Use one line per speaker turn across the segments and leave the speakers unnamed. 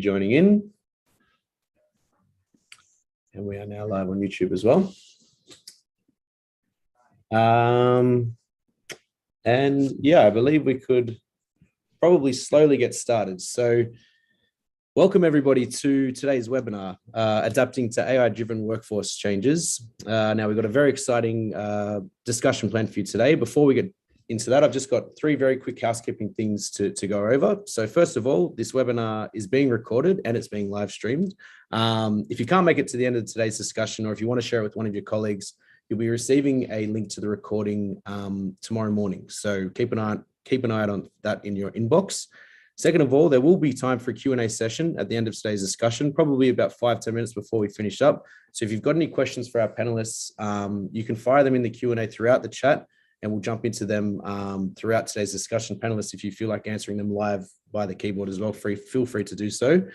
joining in. And we are now live on YouTube as well. And yeah, I believe we could probably slowly get started. So welcome everybody to today's webinar, Adapting to AI-Driven Workforce Changes. Now we've got a very exciting discussion planned for you today. Before we get into that, I've just got three very quick housekeeping things to go over. So first of all, this webinar is being recorded and it's being live streamed. If you can't make it to the end of today's discussion, or if you want to share it with one of your colleagues, you'll be receiving a link to the recording tomorrow morning. So keep an eye out on that in your inbox. Second of all, there will be time for a Q&A session at the end of today's discussion, probably about 5-10 minutes before we finish up. So if you've got any questions for our panelists, you can fire them in the Q&A throughout the chat, and we'll jump into them throughout today's discussion. Panelists, if you feel like answering them live by the keyboard as well, feel free to do so.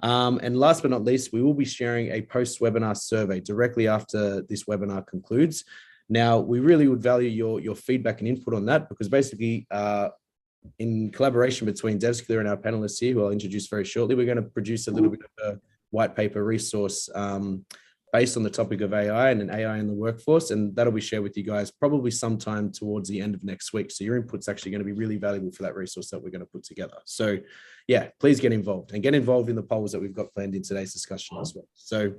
And last but not least, we will be sharing a post-webinar survey directly after this webinar concludes. Now, we really would value your feedback and input on that, because basically, in collaboration between DevSkiller and our panelists here, who I'll introduce very shortly, we're going to produce a little bit of a white paper resource based on the topic of AI and an AI in the workforce, and that'll be shared with you guys probably sometime towards the end of next week. So your input's actually going to be really valuable for that resource that we're going to put together. So yeah, please get involved and get involved in the polls that we've got planned in today's discussion as well. So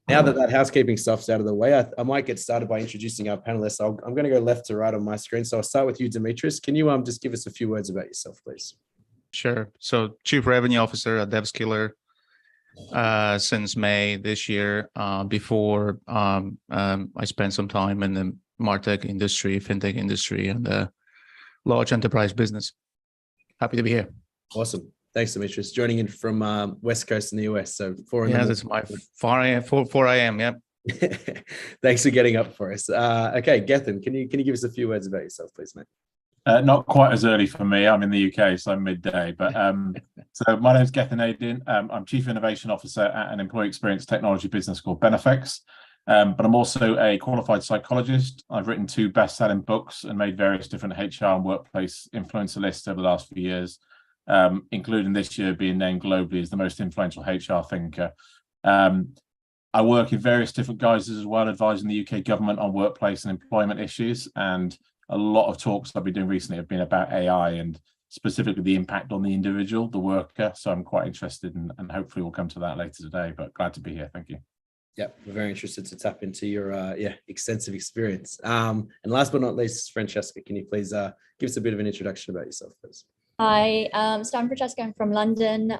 now that housekeeping stuff's out of the way, I might get started by introducing our panelists. I'm going to go left to right on my screen. So I'll start with you, Dimitris. Can you just give us a few words about yourself, please?
Sure. So Chief Revenue Officer at DevSkiller since May this year. Before I spent some time in the MarTech industry, FinTech industry, and the large enterprise business. Happy to be here.
Awesome. Thanks, Dimitris. Joining in from West Coast in the US. So 4 a.m.
Yeah, that's my 4 a.m. Yeah.
Thanks for getting up for us. Okay, Gethin, can you give us a few words about yourself, please, mate?
Not quite as early for me. I'm in the UK, so I'm midday. But so my name's Gethin Aidin. I'm Chief Innovation Officer at an employee experience technology business called Benefex. But I'm also a qualified psychologist. I've written 2 best-selling books and made various different HR and workplace influencer lists over the last few years, including this year being named globally as the most influential HR thinker. I work in various different guises as well, advising the UK government on workplace and employment issues. And a lot of talks I've been doing recently have been about AI and specifically the impact on the individual, the worker. So I'm quite interested and hopefully we'll come to that later today, but glad to be here. Thank you.
Yeah, we're very interested to tap into your extensive experience. And last but not least, Francesca, can you please give us a bit of an introduction about yourself, please?
Hi, so I'm Francesca, I'm from London.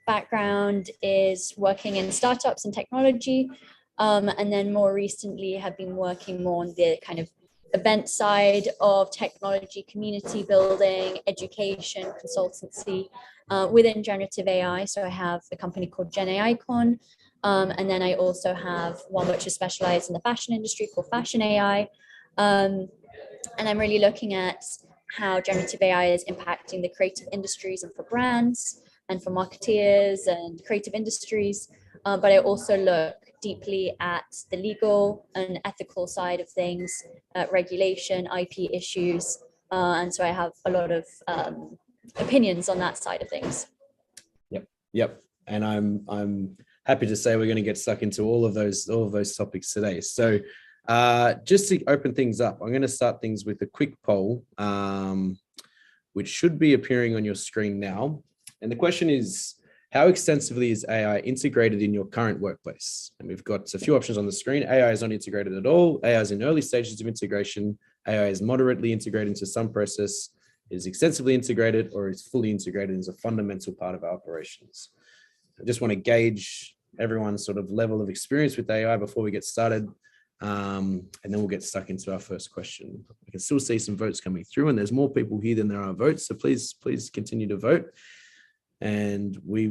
Background is working in startups and technology. And then more recently have been working more on the kind of event side of technology, community building, education, consultancy within generative AI. So I have a company called GenAIcon. And then I also have one which is specialized in the fashion industry called Fashion AI. And I'm really looking at how generative AI is impacting the creative industries and for brands and for marketeers and creative industries. But I also look deeply at the legal and ethical side of things, regulation, IP issues. And so I have a lot of opinions on that side of things.
Yep. And I'm happy to say we're going to get stuck into all of those topics today. So just to open things up, I'm going to start things with a quick poll, which should be appearing on your screen now. And the question is, how extensively is AI integrated in your current workplace? And we've got a few options on the screen. AI is not integrated at all. AI is in early stages of integration. AI is moderately integrated into some process, is extensively integrated, or is fully integrated as a fundamental part of our operations. I just want to gauge everyone's sort of level of experience with AI before we get started. And then we'll get stuck into our first question. I can still see some votes coming through, and there's more people here than there are votes. So please continue to vote. And I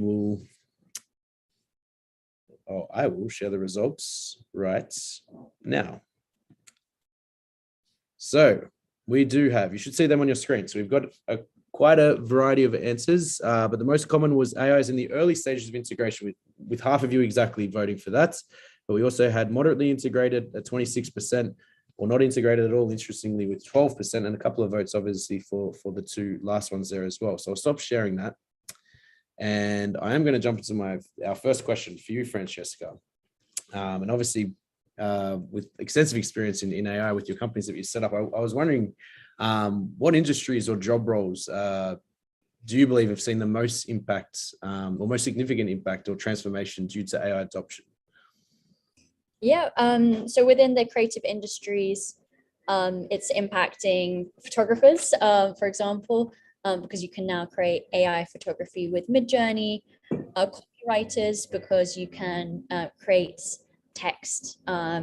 will share the results right now. So we do have, you should see them on your screen. So we've got quite a variety of answers, but the most common was AI is in the early stages of integration, with half of you exactly voting for that. But we also had moderately integrated at 26%, or not integrated at all, interestingly, with 12%, and a couple of votes obviously for the 2 last ones there as well. So I'll stop sharing that. And I am going to jump into our first question for you, Francesca. And obviously, with extensive experience in AI with your companies that you set up, I was wondering what industries or job roles do you believe have seen the most impact or most significant impact or transformation due to AI adoption?
Yeah, so within the creative industries, it's impacting photographers, for example, because you can now create AI photography with Midjourney, copywriters, because you can create text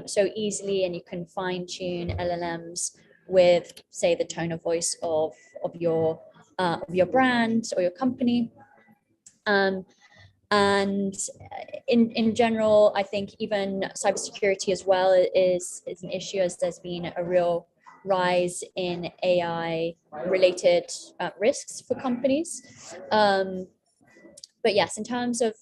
so easily, and you can fine tune LLMs with, say, the tone of voice of your brand or your company. And in general, I think even cybersecurity as well is an issue, as there's been a real rise in AI related risks for companies. But yes, in terms of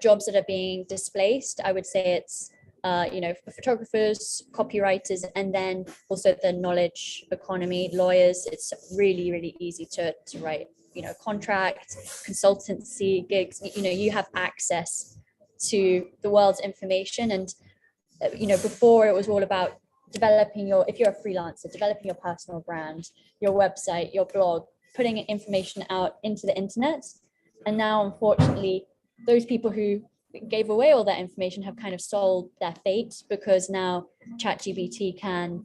jobs that are being displaced, I would say it's photographers, copywriters, and then also the knowledge economy, lawyers. It's really, really easy to write contracts, consultancy gigs. You have access to the world's information, and before it was all about developing if you're a freelancer, developing your personal brand, your website, your blog, putting information out into the internet. And now, unfortunately, those people who gave away all that information have kind of sold their fate, because now ChatGPT can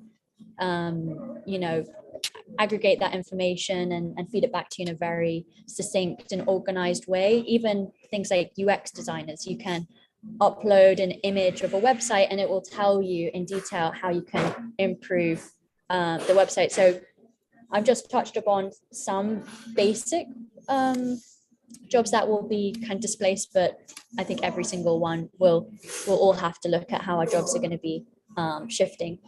aggregate that information and feed it back to you in a very succinct and organized way. Even things like UX designers, you can upload an image of a website and it will tell you in detail how you can improve the website. So I've just touched upon some basic jobs that will be kind of displaced, but I think every single one will all have to look at how our jobs are going to be shifting.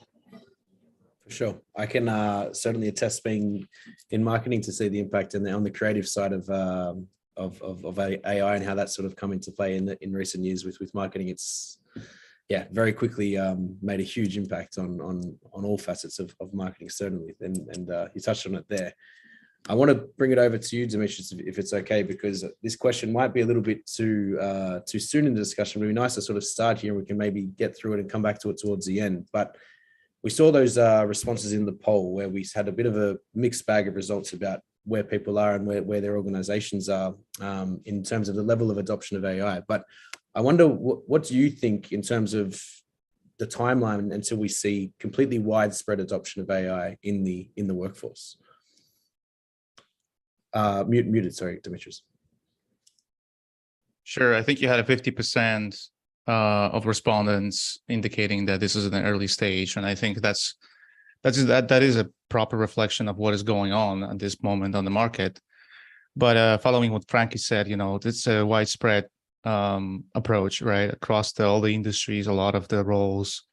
For sure. I can certainly attest, being in marketing, to see the impact on the creative side of AI and how that's sort of come into play in recent years with marketing. It's very quickly made a huge impact on all facets of marketing, certainly. And you touched on it there. I want to bring it over to you, Demetrius, if it's okay, because this question might be a little bit too soon in the discussion. It would be nice to sort of start here and we can maybe get through it and come back to it towards the end. But we saw those responses in the poll where we had a bit of a mixed bag of results about where people are and where their organizations are in terms of the level of adoption of AI. But I wonder, what do you think in terms of the timeline until we see completely widespread adoption of AI in the workforce? Muted, sorry, Demetrius.
Sure. I think you had a 50% of respondents indicating that this is in an early stage, and I think that is a proper reflection of what is going on at this moment on the market. But following what Frankie said, it's a widespread approach, right, across all the industries. A lot of the roles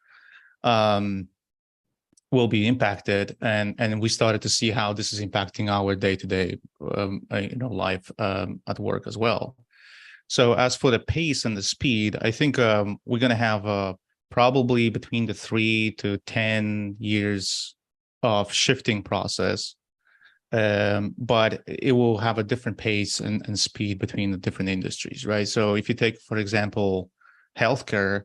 will be impacted, and we started to see how this is impacting our day-to-day life at work as well. So as for the pace and the speed, I think we're going to have probably between the 3 to 10 years of shifting process, but it will have a different pace and speed between the different industries, right? So if you take, for example, healthcare,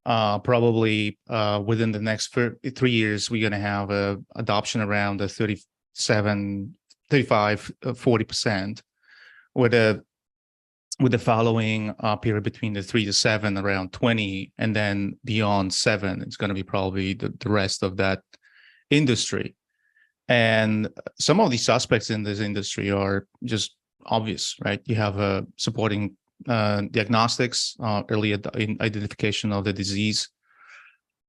probably within the next 3 years, we're going to have adoption around the 35, 40%, with the following period between the 3 to 7 around 20, and then beyond 7, it's going to be probably the rest of that industry. And some of these aspects in this industry are just obvious, right? You have supporting diagnostics, early identification of the disease,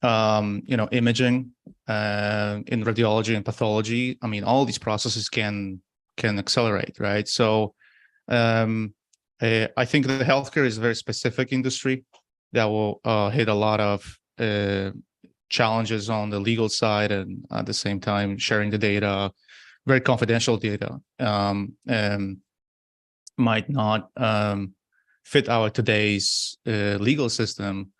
imaging, in radiology and pathology. I mean, all these processes can accelerate, right? So I think the healthcare is a very specific industry that will hit a lot of challenges on the legal side, and at the same time sharing the data, very confidential data, might not fit our today's legal system.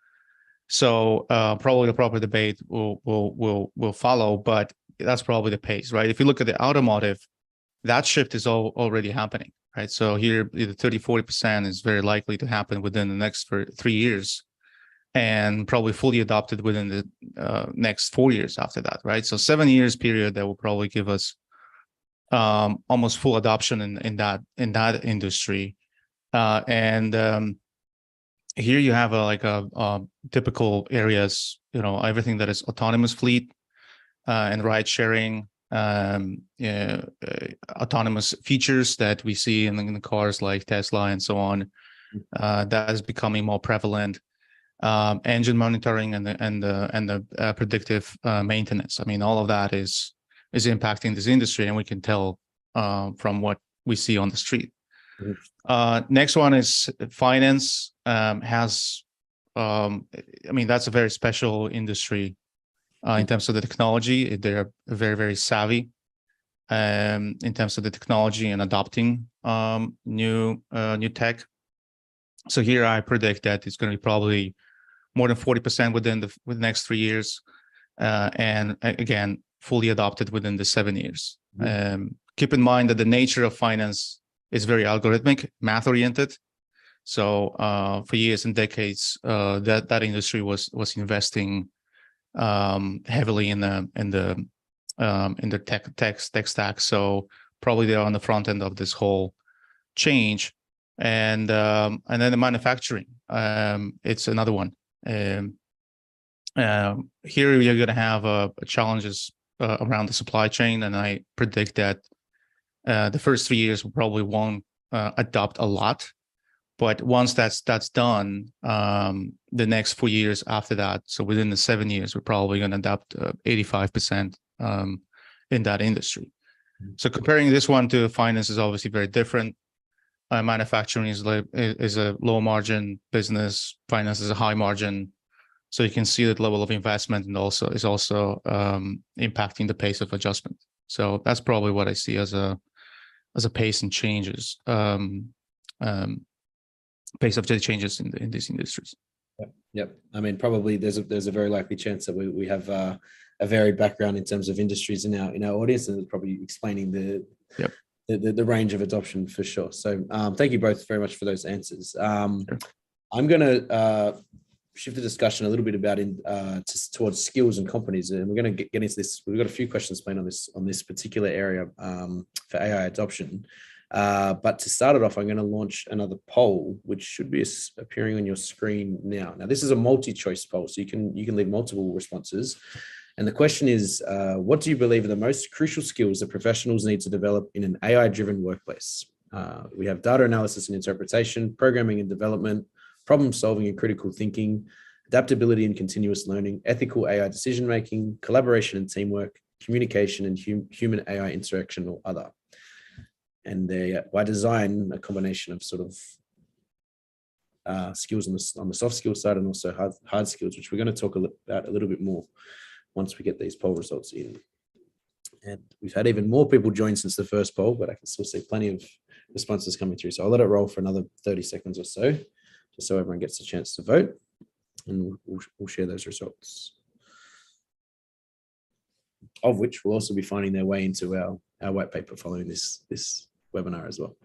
So probably the proper debate will follow, but that's probably the pace, right? If you look at the automotive that shift is already happening, right? So here, the 30-40% is very likely to happen within the next 3 years, and probably fully adopted within the next 4 years after that, right? So 7 years period that will probably give us almost full adoption in that industry. Here you have a typical areas, everything that is autonomous fleet and ride sharing, autonomous features that we see in the cars like Tesla and so on. That is becoming more prevalent. Engine monitoring and the predictive maintenance. I mean, all of that is impacting this industry, and we can tell from what we see on the street. Next one is finance. That's a very special industry in terms of the technology. They're very, very savvy in terms of the technology and adopting new tech. So here I predict that it's going to be probably more than 40% within the next 3 years, and again, fully adopted within the 7 years. Keep in mind that the nature of finance is very algorithmic, math-oriented. So for years and decades, that industry was investing heavily in the tech stack. So probably they're on the front end of this whole change, and then the manufacturing. It's another one. Here you're going to have challenges around the supply chain, and I predict that the first 3 years we probably won't adopt a lot, but once that's done, the next 4 years after that, so within the 7 years, we're probably going to adopt 85% in that industry. So comparing this one to finance is obviously very different. Manufacturing is a low margin business. Finance is a high margin. So you can see that level of investment and also impacting the pace of adjustment. So that's probably what I see as a pace and changes, pace of the changes in these industries.
Yep. I mean, probably there's a very likely chance that we have a varied background in terms of industries in our audience, and probably explaining the range of adoption for sure. So thank you both very much for those answers. Sure. I'm going to shift the discussion a little bit about towards skills and competencies, and we're going to get into this. We've got a few questions planned on this particular area for AI adoption. But to start it off, I'm going to launch another poll, which should be appearing on your screen now. Now, this is a multi-choice poll, so you can leave multiple responses. And the question is, what do you believe are the most crucial skills that professionals need to develop in an AI-driven workplace? We have data analysis and interpretation, programming and development, problem solving and critical thinking, adaptability and continuous learning, ethical AI decision-making, collaboration and teamwork, communication and human AI interaction, or other. And they, by design, a combination of sort of skills on the soft skill side and also hard skills, which we're going to talk about a little bit more once we get these poll results in. And we've had even more people join since the first poll, but I can still see plenty of responses coming through. So I'll let it roll for another 30 seconds or so, just so everyone gets a chance to vote, and we'll share those results, of which will also be finding their way into our white paper following this webinar as well.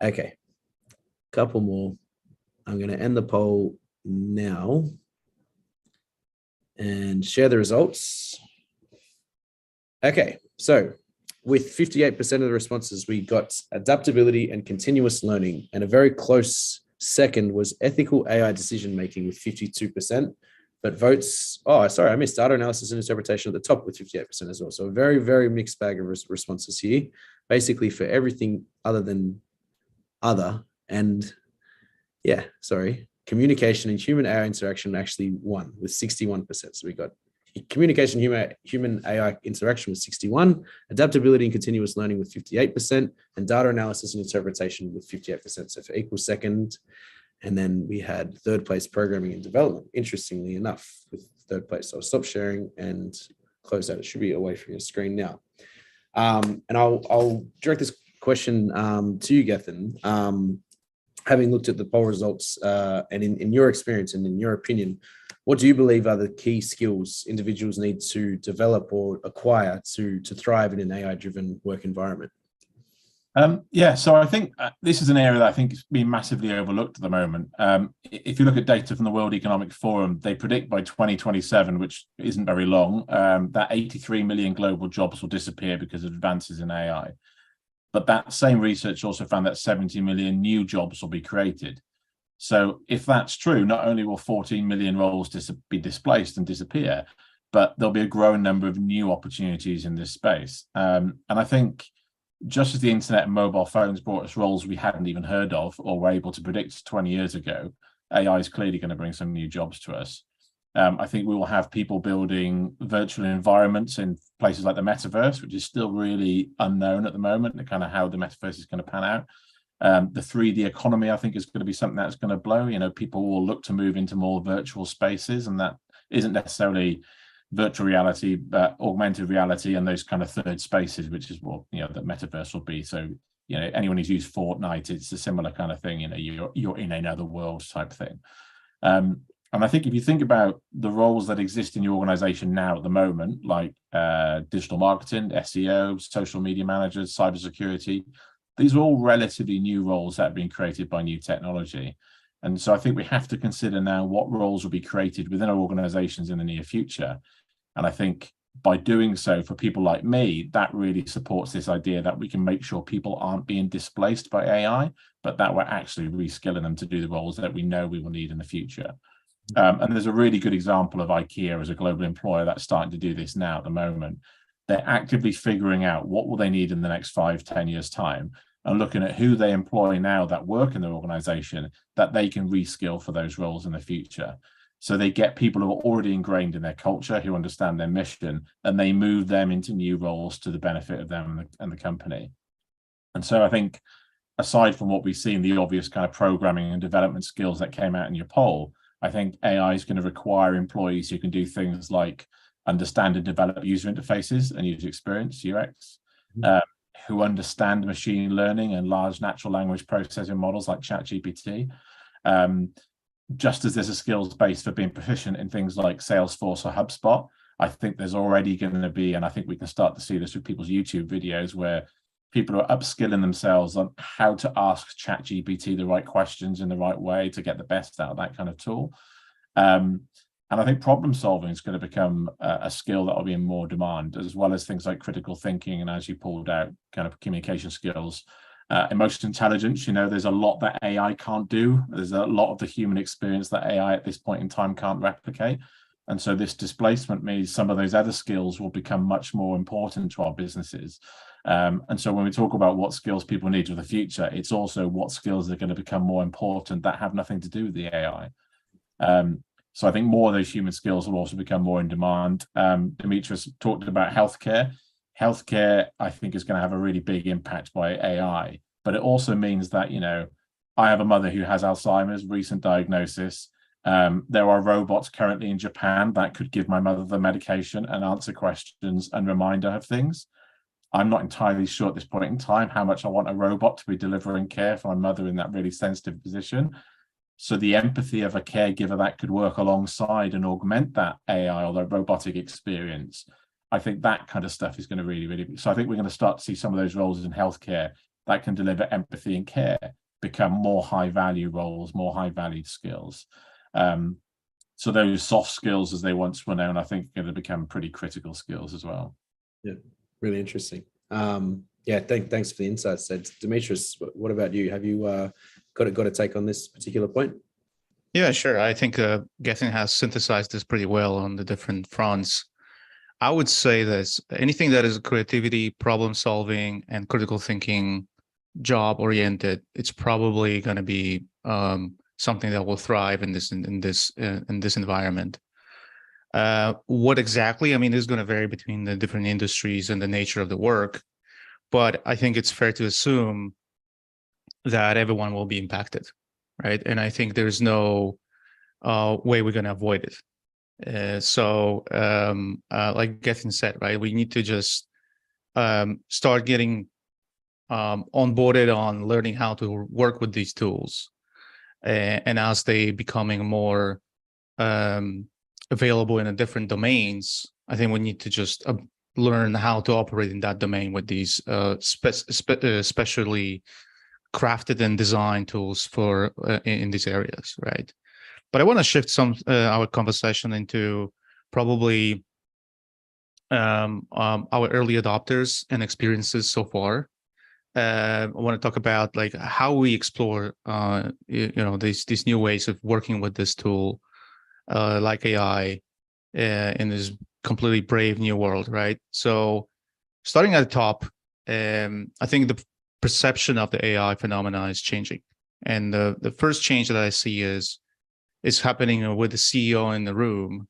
Okay, couple more. I'm going to end the poll now and share the results. Okay, so with 58% of the responses, we got adaptability and continuous learning, and a very close second was ethical AI decision-making with 52%, but votes, I missed data analysis and interpretation at the top with 58% as well. So a very, very mixed bag of responses here, basically for everything other than other. And communication and human AI interaction actually won with 61%. So we got communication, human AI interaction with 61, adaptability and continuous learning with 58%, and data analysis and interpretation with 58%. So for equal second. And then we had third place programming and development, interestingly enough, with third place. So I'll stop sharing and close that. It should be away from your screen now. And I'll direct this question to you, Gethin. Having looked at the poll results and in your experience and in your opinion, what do you believe are the key skills individuals need to develop or acquire to thrive in an AI-driven work environment?
Yeah, so I think this is an area that I think is being massively overlooked at the moment. If you look at data from the World Economic Forum, they predict by 2027, which isn't very long, that 83 million global jobs will disappear because of advances in AI. But that same research also found that 70 million new jobs will be created. So if that's true, not only will 14 million roles be displaced and disappear, but there'll be a growing number of new opportunities in this space. And I think just as the internet and mobile phones brought us roles we hadn't even heard of or were able to predict 20 years ago, AI is clearly going to bring some new jobs to us. I think we will have people building virtual environments in places like the metaverse, which is still really unknown at the moment, and kind of how the metaverse is going to pan out. The 3D economy, I think, is going to be something that's going to blow. People will look to move into more virtual spaces, and that isn't necessarily virtual reality, but augmented reality and those kind of third spaces, which is what the metaverse will be. So anyone who's used Fortnite, it's a similar kind of thing. You're in another world type thing. And I think if you think about the roles that exist in your organization now at the moment, like digital marketing, SEO, social media managers, cybersecurity, these are all relatively new roles that have been created by new technology. And so I think we have to consider now what roles will be created within our organizations in the near future. And I think by doing so, for people like me, that really supports this idea that we can make sure people aren't being displaced by AI, but that we're actually reskilling them to do the roles that we know we will need in the future. And there's a really good example of IKEA as a global employer that's starting to do this now at the moment. They're actively figuring out what will they need in the next 5-10 years time, and looking at who they employ now that work in their organization that they can reskill for those roles in the future. So they get people who are already ingrained in their culture, who understand their mission, and they move them into new roles to the benefit of them and the company. And so I think, aside from what we've seen, the obvious kind of programming and development skills that came out in your poll, I think AI is going to require employees who can do things like understand and develop user interfaces and user experience, UX, who understand machine learning and large natural language processing models like ChatGPT. Just as there's a skills base for being proficient in things like Salesforce or HubSpot, I think there's already going to be, and I think we can start to see this with people's YouTube videos, where people are upskilling themselves on how to ask ChatGPT the right questions in the right way to get the best out of that kind of tool. And I think problem solving is going to become a skill that will be in more demand, as well as things like critical thinking and, as you pulled out, kind of communication skills. Emotional intelligence, there's a lot that AI can't do. There's a lot of the human experience that AI at this point in time can't replicate. And so this displacement means some of those other skills will become much more important to our businesses. And so when we talk about what skills people need for the future, it's also what skills are going to become more important that have nothing to do with the AI. So I think more of those human skills will also become more in demand. Demetrius talked about healthcare. Healthcare, I think, is going to have a really big impact by AI. But it also means that, I have a mother who has Alzheimer's, recent diagnosis. There are robots currently in Japan that could give my mother the medication and answer questions and remind her of things. I'm not entirely sure at this point in time how much I want a robot to be delivering care for my mother in that really sensitive position. So the empathy of a caregiver that could work alongside and augment that AI or the robotic experience, I think that kind of stuff is going to really, so I think we're going to start to see some of those roles in healthcare that can deliver empathy and care become more high value roles, more high valued skills. So those soft skills, as they once were known, I think are going to become pretty critical skills as well.
Yeah, really interesting. Thanks for the insights. Demetrius, what about you? Have you got a take on this particular point?
Yeah, sure. I think Gethin has synthesized this pretty well on the different fronts. I would say this: anything that is creativity, problem solving, and critical thinking, job oriented, it's probably going to be something that will thrive in this environment. What exactly? I mean, this is going to vary between the different industries and the nature of the work, but I think it's fair to assume that everyone will be impacted, right? And I think there's no way we're going to avoid it. Like Gethin said, right, we need to just start getting onboarded on learning how to work with these tools, and as they becoming more available in a different domains, I think we need to just learn how to operate in that domain with these specially crafted and designed tools for in these areas, right? But I want to shift some our conversation into probably our early adopters and experiences so far. I want to talk about like how we explore, these new ways of working with this tool, like AI, in this completely brave new world, right? So, starting at the top, I think the perception of the AI phenomena is changing, and the first change that I see is happening with the CEO in the room,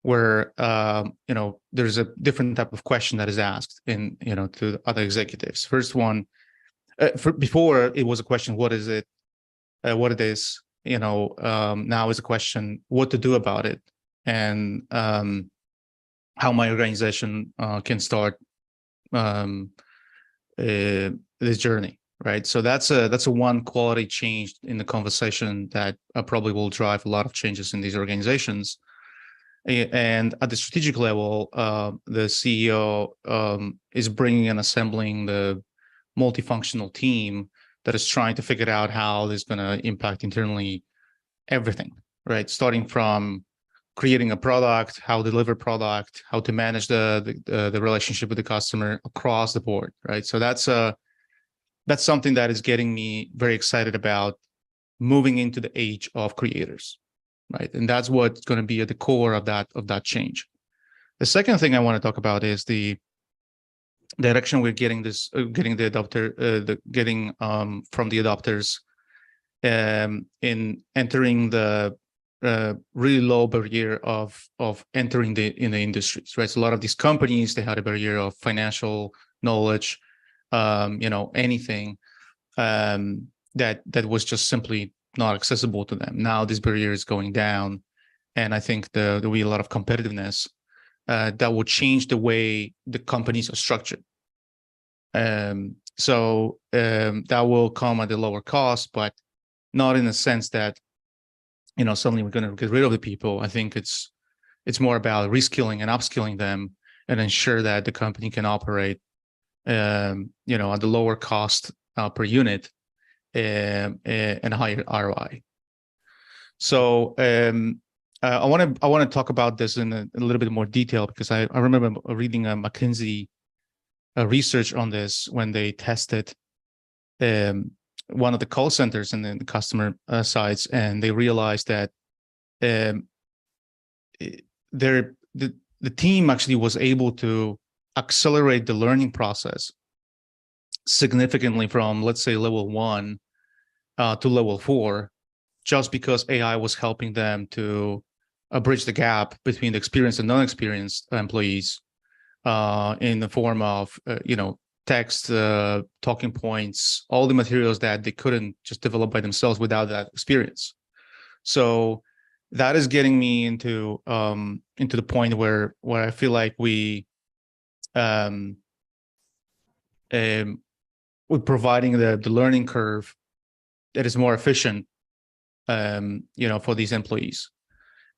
where there's a different type of question that is asked to other executives. First one, before it was a question, what is it, what it is, now is a question, what to do about it, and how my organization can start this journey, right? So that's a one quality change in the conversation that probably will drive a lot of changes in these organizations. And at the strategic level, the CEO is bringing and assembling the multifunctional team that is trying to figure out how this is going to impact internally everything, right? Starting from creating a product, how to deliver product, how to manage the relationship with the customer across the board, right? So that's something that is getting me very excited about moving into the age of creators, right? And that's what's going to be at the core of that change. The second thing I want to talk about is the direction we're getting from the adopters in entering the really low barrier of entering in the industries, right? So a lot of these companies, they had a barrier of financial knowledge, anything that was just simply not accessible to them. Now this barrier is going down, and I think there will be a lot of competitiveness that will change the way the companies are structured. So that will come at a lower cost, but not in the sense that suddenly we're going to get rid of the people. I think it's more about reskilling and upskilling them and ensure that the company can operate at the lower cost per unit and higher ROI. So I want to talk about this in a little bit more detail, because I remember reading a McKinsey research on this when they tested one of the call centers and then the customer sites, and they realized that the team actually was able to accelerate the learning process significantly from, let's say, level 1 to level 4, just because AI was helping them to bridge the gap between the experienced and non-experienced employees in the form of text, talking points, all the materials that they couldn't just develop by themselves without that experience. So that is getting me into the point where I feel like we're providing the learning curve that is more efficient, for these employees.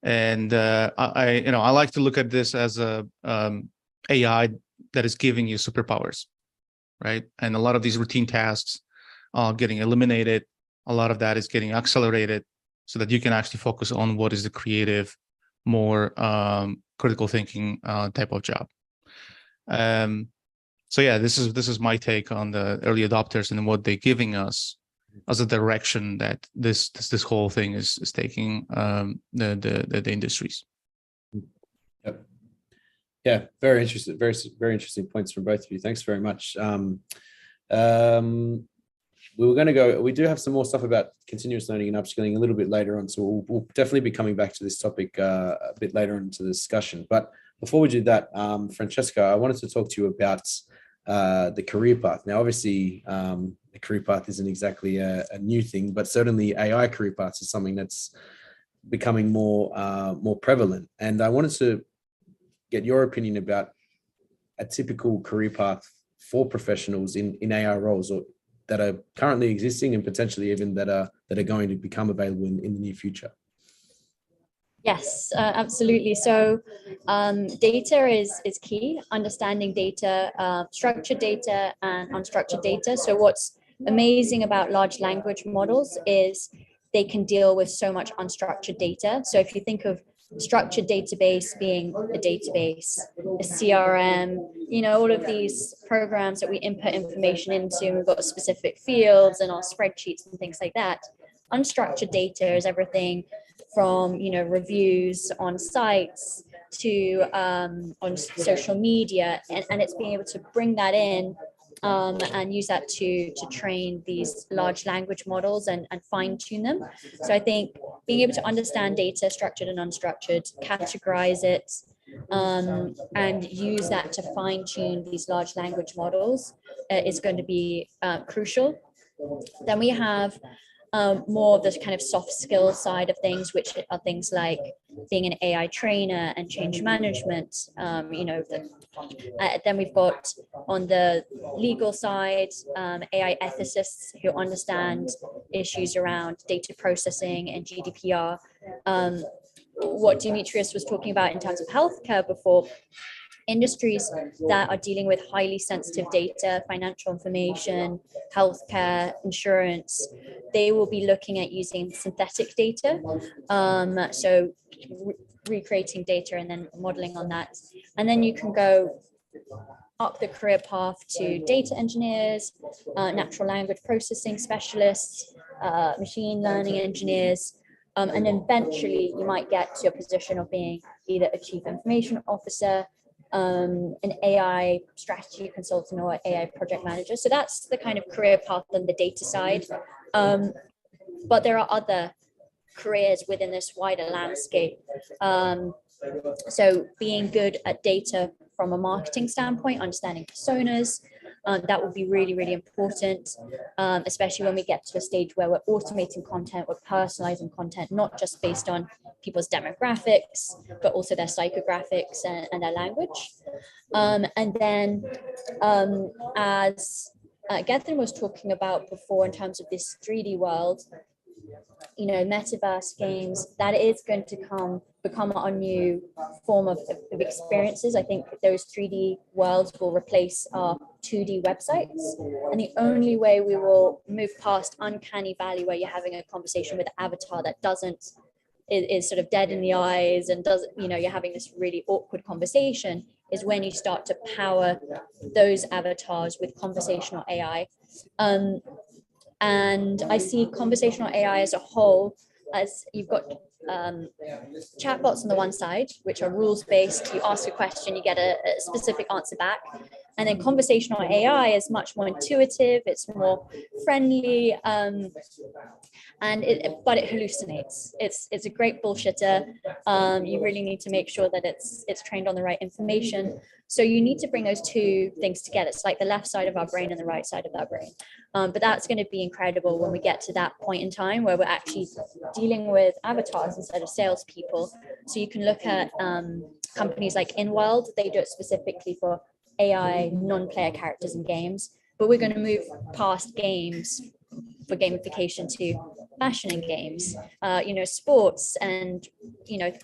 And I like to look at this as a AI that is giving you superpowers, right? And a lot of these routine tasks are getting eliminated. A lot of that is getting accelerated so that you can actually focus on what is the creative, more critical thinking type of job. So yeah, this is my take on the early adopters and what they're giving us as a direction that this whole thing is taking the industries.
Yep. Yeah, very interesting. Very interesting points from both of you. Thanks very much. We do have some more stuff about continuous learning and upskilling a little bit later on, so we'll definitely be coming back to this topic a bit later into the discussion. But before we do that, Francesca, I wanted to talk to you about the career path. Now, obviously, the career path isn't exactly a new thing, but certainly AI career paths is something that's becoming more prevalent. And I wanted to get your opinion about a typical career path for professionals in AI roles, or that are currently existing and potentially even that are going to become available in the near future.
Yes, absolutely. So data is key, understanding data, structured data and unstructured data. So what's amazing about large language models is they can deal with so much unstructured data. So if you think of structured database being a database, a CRM, all of these programs that we input information into, and we've got specific fields and our spreadsheets and things like that. Unstructured data is everything from reviews on sites to on social media, and it's being able to bring that in and use that to train these large language models and fine tune them. So I think being able to understand data, structured and unstructured, categorize it, and use that to fine tune these large language models is going to be crucial. Then we have more of this kind of soft skill side of things, which are things like being an AI trainer and change management. Then we've got on the legal side, AI ethicists who understand issues around data processing and GDPR. What Demetrius was talking about in terms of healthcare before, industries that are dealing with highly sensitive data, financial information, healthcare, insurance, they will be looking at using synthetic data. So recreating data and then modeling on that. And then you can go up the career path to data engineers, natural language processing specialists, machine learning engineers. And then eventually you might get to a position of being either a chief information officer, an AI strategy consultant, or AI project manager. So that's the kind of career path on the data side. But there are other careers within this wider landscape. So being good at data from a marketing standpoint, understanding personas, that would be really, really important, especially when we get to a stage where we're automating content, we're personalizing content, not just based on people's demographics, but also their psychographics and their language. And then as Gethin was talking about before in terms of this 3D world, metaverse games, that is going to become our new form of experiences. I think those 3D worlds will replace our 2D websites. And the only way we will move past uncanny valley, where you're having a conversation with an avatar that is sort of dead in the eyes and doesn't, you're having this really awkward conversation, is when you start to power those avatars with conversational AI. And I see conversational AI as a whole, as you've got chatbots on the one side, which are rules-based. You ask a question, you get a specific answer back. And then conversational AI is much more intuitive, it's more friendly, but it hallucinates. It's a great bullshitter. You really need to make sure that it's trained on the right information. So you need to bring those two things together. It's like the left side of our brain and the right side of our brain. But that's going to be incredible when we get to that point in time where we're actually dealing with avatars instead of salespeople. So you can look at companies like InWorld. They do it specifically for AI non-player characters in games. But we're going to move past games for gamification to fashion in games, sports and,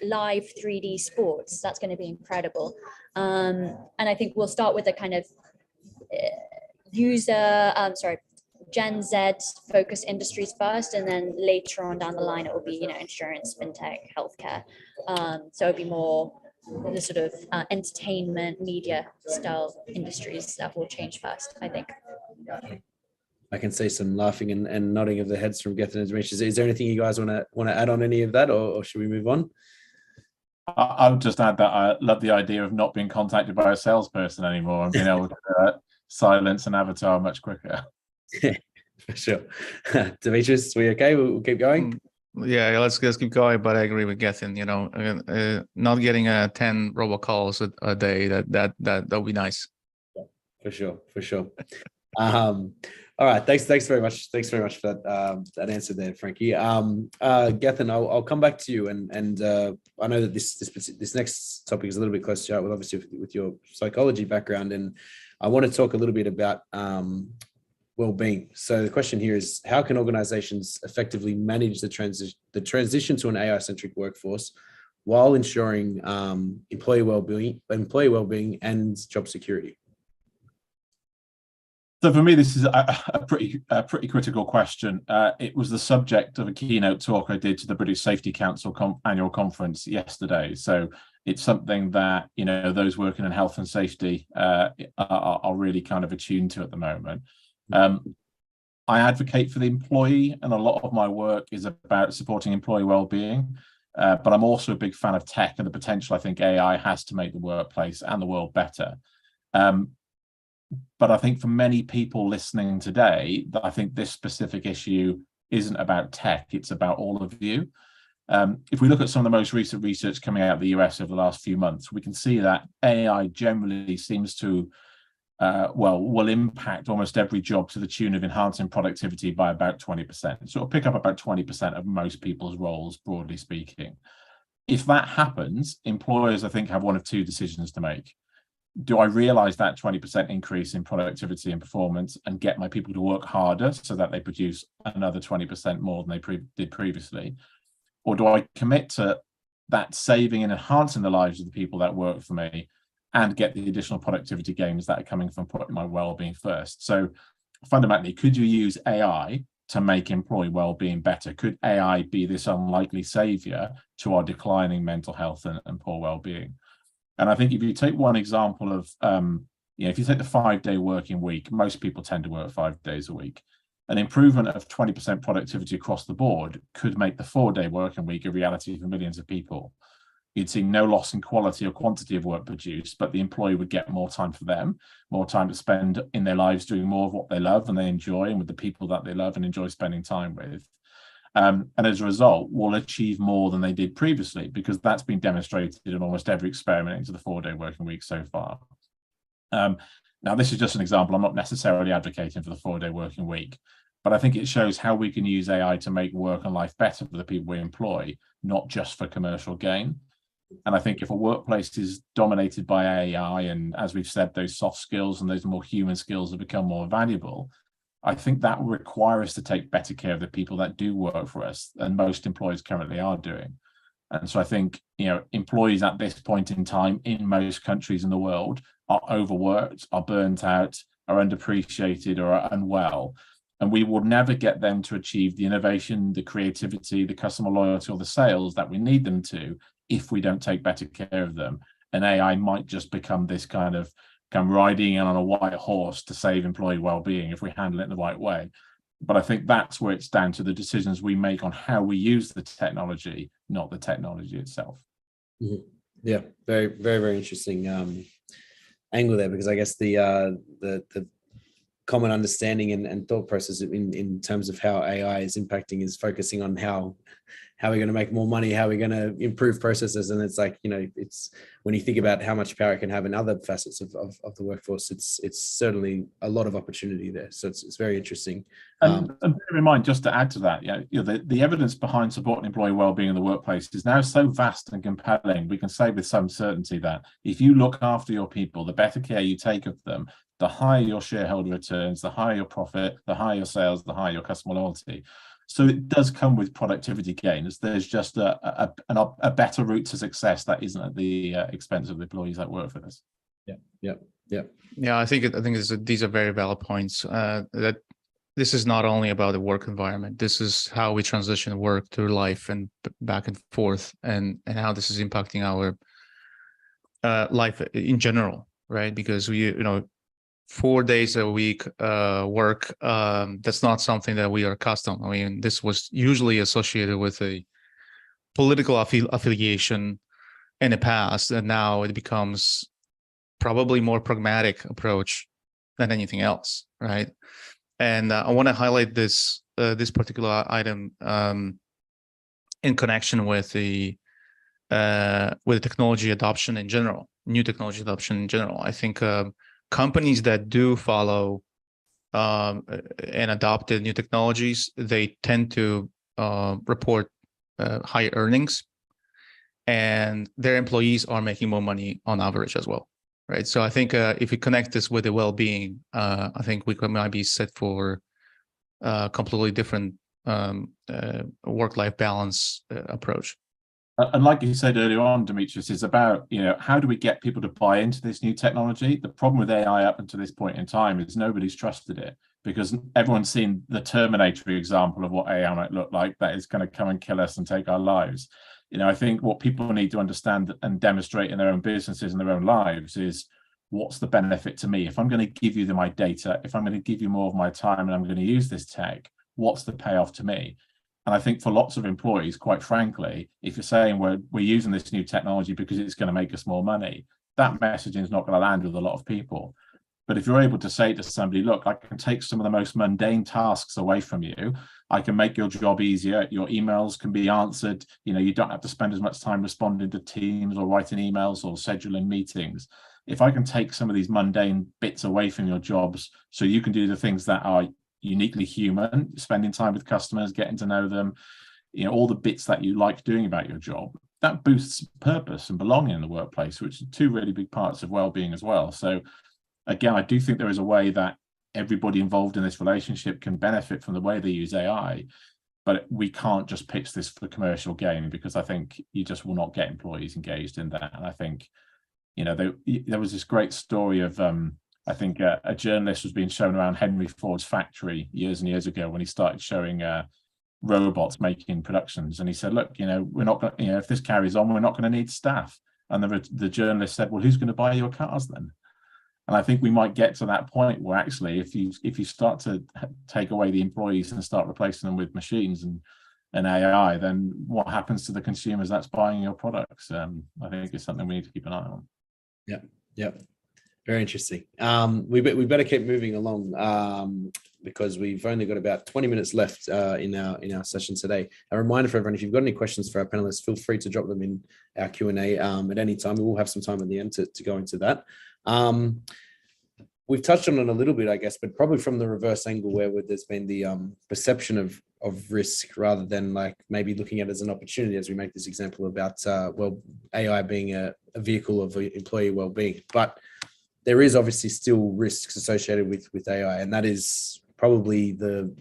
live 3D sports. That's going to be incredible. And I think we'll start with a kind of Gen Z focused industries first, and then later on down the line, it will be, insurance, fintech, healthcare. So it'll be more the sort of entertainment, media style industries that will change first, I think.
I can see some laughing and nodding of the heads from Gethin and Demetrius. Is there anything you guys want to add on any of that, or should we move on?
I would just add that I love the idea of not being contacted by a salesperson anymore and being able to silence an avatar much quicker.
For sure. Demetrius, we okay? We'll keep going.
Yeah, let's keep going. But I agree with Gethin. Not getting 10 robocalls a day that would be nice.
For sure. All right, thanks very much. Thanks very much for that answer there, Frankie. Gethin, I'll come back to you, and I know that this next topic is a little bit close to you, obviously with your psychology background, and I want to talk a little bit about well-being. So the question here is, how can organizations effectively manage the transition to an AI-centric workforce while ensuring employee well-being and job security?
So for me, this is a pretty critical question. It was the subject of a keynote talk I did to the British Safety Council annual conference yesterday. So it's something that, you know, those working in health and safety are really kind of attuned to at the moment. I advocate for the employee, and a lot of my work is about supporting employee well-being. But I'm also a big fan of tech and the potential I think AI has to make the workplace and the world better. But I think for many people listening today, that I think this specific issue isn't about tech, it's about all of you. If we look at some of the most recent research coming out of the US over the last few months, we can see that AI generally seems to, will impact almost every job to the tune of enhancing productivity by about 20%. So it'll pick up about 20% of most people's roles, broadly speaking. If that happens, employers, I think, have one of two decisions to make. Do I realize that 20% increase in productivity and performance and get my people to work harder so that they produce another 20% more than they did previously? Or do I commit to that saving and enhancing the lives of the people that work for me and get the additional productivity gains that are coming from putting my well-being first? So fundamentally, could you use AI to make employee well-being better? Could AI be this unlikely savior to our declining mental health and poor well-being? And I think if you take one example of, if you take the 5-day working week, most people tend to work 5 days a week. An improvement of 20% productivity across the board could make the 4-day working week a reality for millions of people. You'd see no loss in quality or quantity of work produced, but the employee would get more time for them, more time to spend in their lives doing more of what they love and they enjoy, and with the people that they love and enjoy spending time with. And as a result, will achieve more than they did previously, because that's been demonstrated in almost every experiment into the 4-day working week so far. Now, this is just an example. I'm not necessarily advocating for the 4-day working week, but I think it shows how we can use AI to make work and life better for the people we employ, not just for commercial gain. And I think if a workplace is dominated by AI, and as we've said, those soft skills and those more human skills have become more valuable, I think that will require us to take better care of the people that do work for us, and most employers currently are doing. And so I think, employees at this point in time in most countries in the world are overworked, are burnt out, are underappreciated, or are unwell. And we will never get them to achieve the innovation, the creativity, the customer loyalty, or the sales that we need them to if we don't take better care of them. And AI might just become this kind of riding in on a white horse to save employee well-being if we handle it in the right way. But I think that's where it's down to the decisions we make on how we use the technology, not the technology itself.
Mm-hmm. Yeah, very, very, very interesting angle there, because I guess the common understanding and thought process in terms of how AI is impacting is focusing on how we're going to make more money, how we're going to improve processes. And it's like, it's when you think about how much power it can have in other facets of the workforce, it's certainly a lot of opportunity there. So it's very interesting.
And bear in mind, just to add to that, the evidence behind supporting employee well-being in the workplace is now so vast and compelling. We can say with some certainty that if you look after your people, the better care you take of them, the higher your shareholder returns, the higher your profit, the higher your sales, the higher your customer loyalty. So it does come with productivity gains. There's just a better route to success that isn't at the expense of the employees that work for us.
Yeah.
I think these are very valid points. That this is not only about the work environment. This is how we transition work through life and back and forth, and how this is impacting our life in general, right? Because we 4 days a week work, that's not something that we are accustomed. I mean, this was usually associated with a political affiliation in the past, and now it becomes probably more pragmatic approach than anything else, right? And I want to highlight this particular item in connection with the technology adoption in general, new technology adoption in general. I think companies that do follow and adopt the new technologies, they tend to report higher earnings, and their employees are making more money on average as well, right? So I think if we connect this with the well-being, I think we might be set for a completely different work-life balance approach.
And like you said earlier on, Demetrius, is about, how do we get people to buy into this new technology? The problem with AI up until this point in time is nobody's trusted it, because everyone's seen the Terminator example of what AI might look like, that is going to come and kill us and take our lives. I think what people need to understand and demonstrate in their own businesses and their own lives is, what's the benefit to me? If I'm going to give you my data, if I'm going to give you more of my time and I'm going to use this tech, what's the payoff to me? And I think for lots of employees, quite frankly, if you're saying we're using this new technology because it's going to make us more money, that messaging is not going to land with a lot of people. But if you're able to say to somebody, look, I can take some of the most mundane tasks away from you, I can make your job easier, your emails can be answered, you don't have to spend as much time responding to Teams or writing emails or scheduling meetings. If I can take some of these mundane bits away from your jobs so you can do the things that are uniquely human, spending time with customers, getting to know them, all the bits that you like doing about your job, that boosts purpose and belonging in the workplace, which are two really big parts of well-being as well. So again, I do think there is a way that everybody involved in this relationship can benefit from the way they use AI, but we can't just pitch this for commercial gain, because I think you just will not get employees engaged in that. And I think, there was this great story of I think a journalist was being shown around Henry Ford's factory years and years ago when he started showing robots making productions, and he said, look, we're not going, if this carries on, we're not going to need staff. And the journalist said, well, who's going to buy your cars then? And I think we might get to that point where actually, if you start to take away the employees and start replacing them with machines and AI, then what happens to the consumers that's buying your products? I think it's something we need to keep an eye on.
Yeah. Very interesting. We better keep moving along because we've only got about 20 minutes left in our session today. A reminder for everyone, if you've got any questions for our panelists, feel free to drop them in our Q&A at any time. We will have some time at the end to go into that. We've touched on it a little bit, I guess, but probably from the reverse angle, where there's been the perception of risk rather than like maybe looking at it as an opportunity, as we make this example about AI being a vehicle of employee well-being. But there is obviously still risks associated with AI, and that is probably the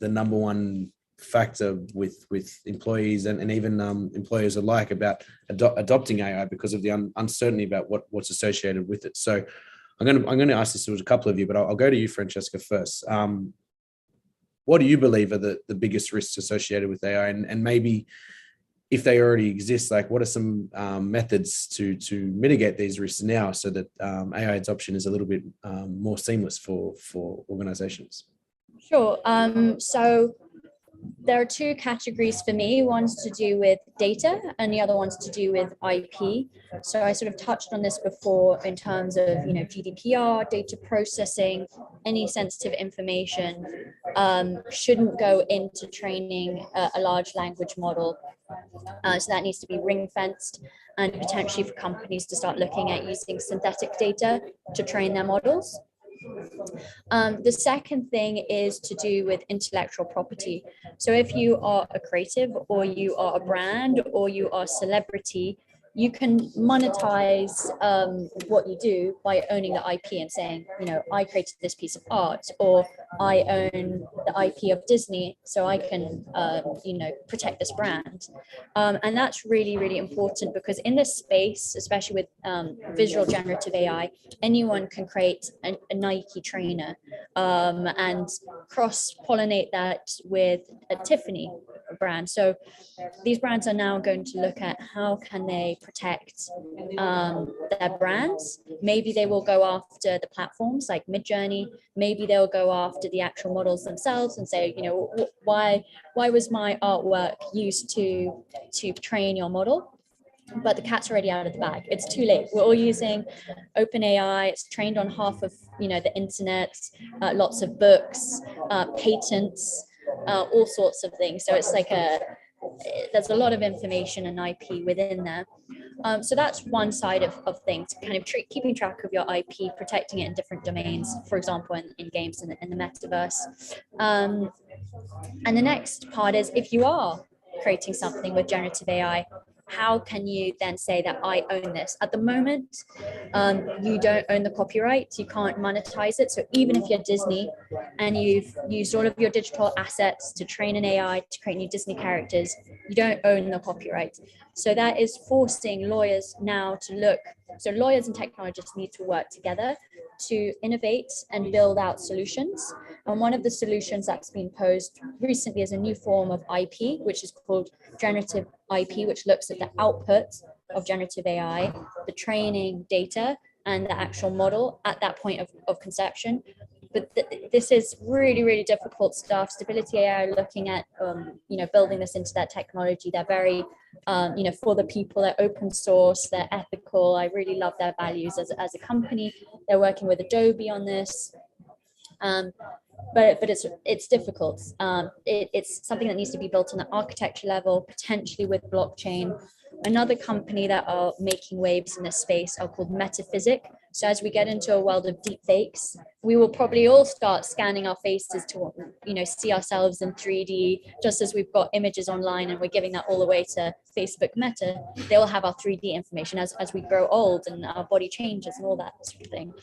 number one factor with employees and even employers alike about adopting AI, because of the uncertainty about what's associated with it. So I'm going to ask this to a couple of you, but I'll go to you, Francesca, first. What do you believe are the biggest risks associated with AI, and maybe if they already exist, like what are some methods to mitigate these risks now so that AI adoption is a little bit more seamless for organizations?
Sure. So there are two categories for me. One's to do with data and the other one's to do with IP. So I sort of touched on this before in terms of, GDPR, data processing, any sensitive information shouldn't go into training a large language model. So that needs to be ring fenced, and potentially for companies to start looking at using synthetic data to train their models. The second thing is to do with intellectual property. So if you are a creative, or you are a brand, or you are a celebrity, you can monetize what you do by owning the IP and saying, I created this piece of art, or I own the IP of Disney, so I can, protect this brand. And that's really, really important, because in this space, especially with visual generative AI, anyone can create a Nike trainer and cross-pollinate that with a Tiffany brand. So these brands are now going to look at how can they protect their brands. Maybe they will go after the platforms like Midjourney. Maybe they'll go after the actual models themselves and say, why was my artwork used to train your model? But the cat's already out of the bag. It's too late. We're all using OpenAI. It's trained on half of the internet, lots of books, patents, all sorts of things. So it's like there's a lot of information and IP within there. So that's one side of things, kind of keeping track of your IP, protecting it in different domains, for example, in games in the metaverse. And the next part is, if you are creating something with generative AI, how can you then say that I own this? At the moment, you don't own the copyright, you can't monetize it. So even if you're Disney and you've used all of your digital assets to train an AI to create new Disney characters, you don't own the copyright. So that is forcing lawyers now to look. So lawyers and technologists need to work together to innovate and build out solutions. And one of the solutions that's been posed recently is a new form of IP, which is called generative IP, which looks at the output of generative AI, the training data, and the actual model at that point of conception. But this is really, really difficult stuff. Stability AI are looking at, building this into that technology. They're very, for the people, they're open source, they're ethical. I really love their values as a company. They're working with Adobe on this. But it's difficult. It's something that needs to be built on the architecture level, potentially with blockchain. Another company that are making waves in this space are called Metaphysic. So as we get into a world of deep fakes, we will probably all start scanning our faces to, see ourselves in 3D, just as we've got images online and we're giving that all away to Facebook Meta. They will have our 3D information as we grow old and our body changes and all that sort of thing.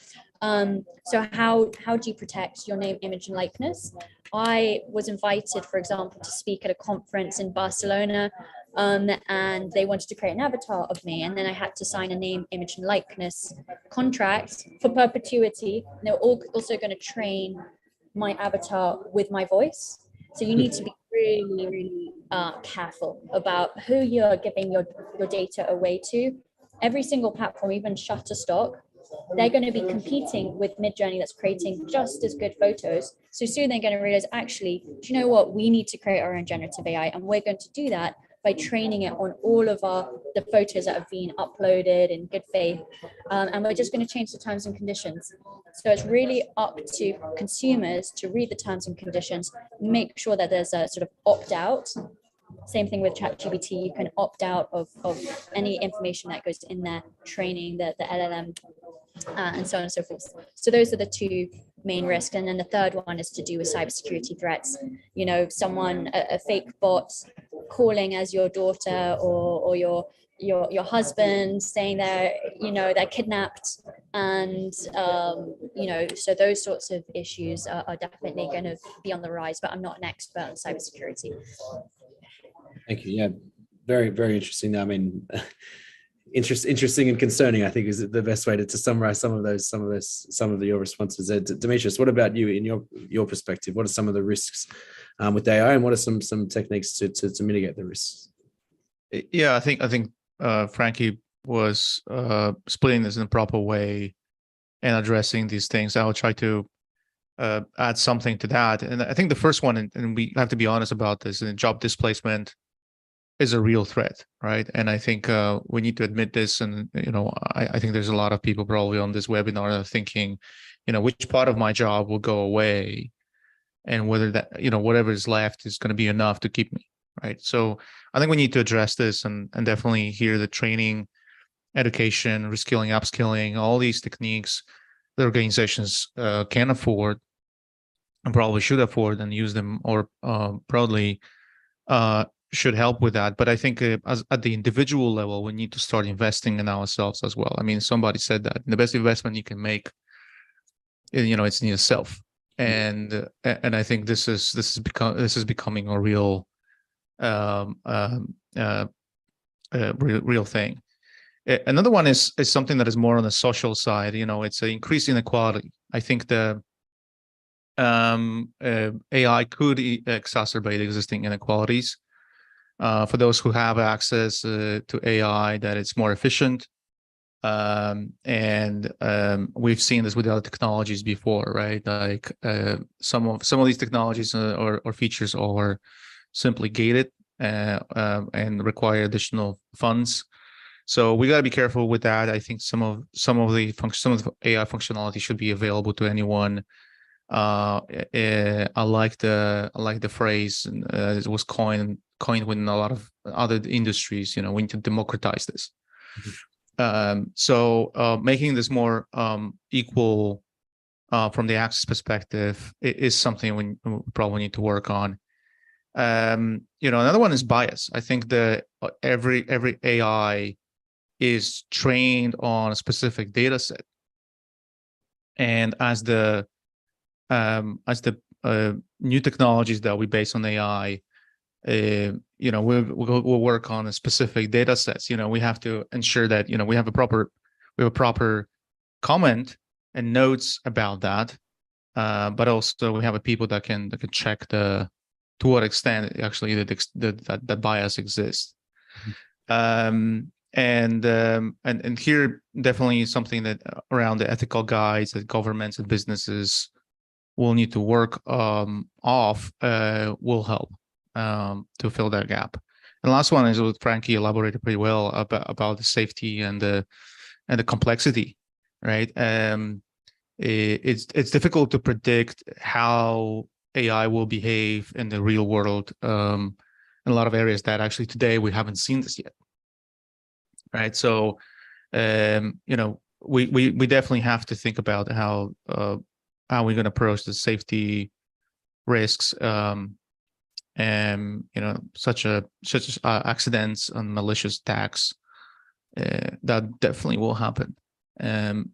So how do you protect your name, image, and likeness? I was invited, for example, to speak at a conference in Barcelona, and they wanted to create an avatar of me, and then I had to sign a name, image, and likeness contract for perpetuity. And they were also going to train my avatar with my voice. So you need to be really, really careful about who you're giving your data away to. Every single platform, even Shutterstock, they're going to be competing with Midjourney that's creating just as good photos. So soon they're going to realize, actually, do you know what? We need to create our own generative AI, and we're going to do that by training it on all of the photos that have been uploaded in good faith. And we're just going to change the terms and conditions. So it's really up to consumers to read the terms and conditions, make sure that there's a sort of opt-out. Same thing with ChatGPT, you can opt out of any information that goes in there, training the LLM, and so on and so forth. So those are the two main risks. And then the third one is to do with cybersecurity threats. Someone, a fake bot calling as your daughter or your husband, saying they're kidnapped, and so those sorts of issues are definitely going to be on the rise. But I'm not an expert on cybersecurity.
Thank you. Yeah, very, very interesting. I mean, interesting and concerning, I think, is the best way to summarize some of your responses. Demetrius, what about you in your perspective? What are some of the risks with AI, and what are some techniques to mitigate the risks?
Yeah, I think Frankie was splitting this in a proper way and addressing these things. I'll try to add something to that. And I think the first one, and we have to be honest about this, and job displacement is a real threat, right? And I think we need to admit this. And I think there's a lot of people probably on this webinar that are thinking, which part of my job will go away, and whether that whatever is left is going to be enough to keep me, right? So I think we need to address this and definitely hear the training, education, reskilling, upskilling, all these techniques that organizations can afford and probably should afford and use them, or proudly should help with that. But I think at the individual level, we need to start investing in ourselves as well. I mean, somebody said that the best investment you can make, it's in yourself. And I think this is becoming a real real thing. Another one is something that is more on the social side. It's an increase in inequality. I think the AI could exacerbate existing inequalities. For those who have access to AI, that it's more efficient. And we've seen this with other technologies before, right? Like some of these technologies or features are simply gated and require additional funds. So we got to be careful with that. I think some of the AI functionality should be available to anyone. I like the phrase, it was coined within a lot of other industries. We need to democratize this. So making this more equal from the access perspective is something we probably need to work on. Another one is bias. I think every AI is trained on a specific data set, and as the new technologies that we base on AI, we'll work on a specific data sets. We have to ensure that we have a proper comment and notes about that, but also we have a people that can check to what extent actually that bias exists. And here definitely something that around the ethical guides that governments and businesses will need to work off will help to fill that gap. And the last one is what Frankie elaborated pretty well about the safety and the complexity, right? It's difficult to predict how AI will behave in the real world in a lot of areas that actually today we haven't seen this yet, right? So we definitely have to think about how we're going to approach the safety risks, and such as accidents and malicious attacks. That definitely will happen.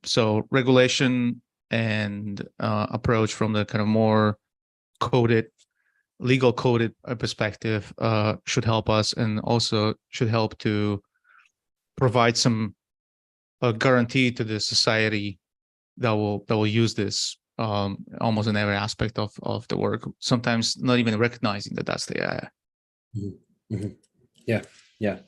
So regulation and approach from the kind of more legal coded perspective should help us, and also should help to provide some guarantee to the society that will use this almost in every aspect of the work, sometimes not even recognizing that that's the AI.
Mm-hmm. Mm-hmm. Yeah.